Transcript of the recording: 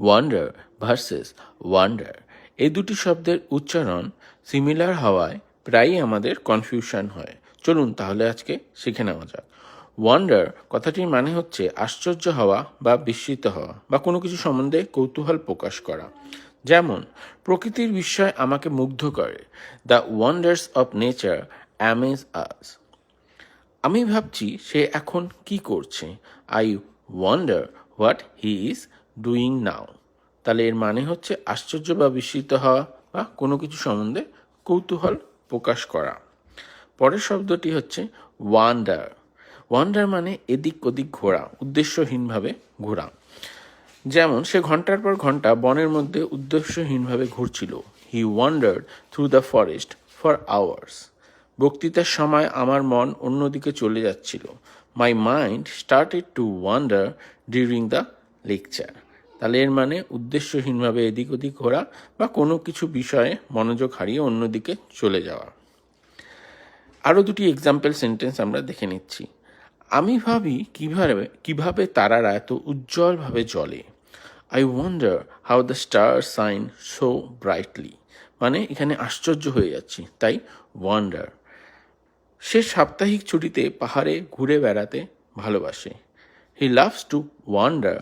Wonder versus wonder এই দুটি শব্দের উচ্চারণ সিমিলার হওয়ায় প্রায়ই আমাদের কনফিউশন হয়। চলুন তাহলে আজকে শিখে নেওয়া যাক। ওয়ান্ডার কথাটির মানে হচ্ছে আশ্চর্য হওয়া বা বিস্মিত হওয়া বা কোনো কিছু সম্বন্ধে কৌতূহল প্রকাশ করা। যেমন, প্রকৃতির বিস্ময় আমাকে মুগ্ধ করে। The wonders of nature amaze us. আমি ভাবছি সে এখন কি করছে। I wonder what he is doing now. তাহলে এর মানে হচ্ছে আশ্চর্য বা বিস্মিত হওয়া বা কোনো কিছু সম্বন্ধে কৌতূহল প্রকাশ করা। পরের শব্দটি হচ্ছে ওয়ান্ডার। ওয়ান্ডার মানে এদিক ওদিক ঘোরা, উদ্দেশ্যহীনভাবে ঘোরা। যেমন, সে ঘন্টার পর ঘন্টা বনের মধ্যে উদ্দেশ্যহীনভাবে ঘুরছিল। He wandered through the forest for hours. বক্তৃতার সময় আমার মন অন্যদিকে চলে যাচ্ছিল। My mind started to wander during the lecture. তাহলে এর মানে উদ্দেশ্যহীনভাবে এদিক ওদিক ঘোরা বা কোনো কিছু বিষয়ে মনোযোগ হারিয়ে অন্যদিকে চলে যাওয়া। আরও দুটি এক্সাম্পল সেন্টেন্স আমরা দেখে নিচ্ছি। আমি ভাবি কিভাবে তারারা এত উজ্জ্বলভাবে জ্বলে। I wonder how the star shine so brightly. মানে এখানে আশ্চর্য হয়ে যাচ্ছি, তাই ওয়ান্ডার। সে সাপ্তাহিক ছুটিতে পাহাড়ে ঘুরে বেড়াতে ভালোবাসে। He loves to wonder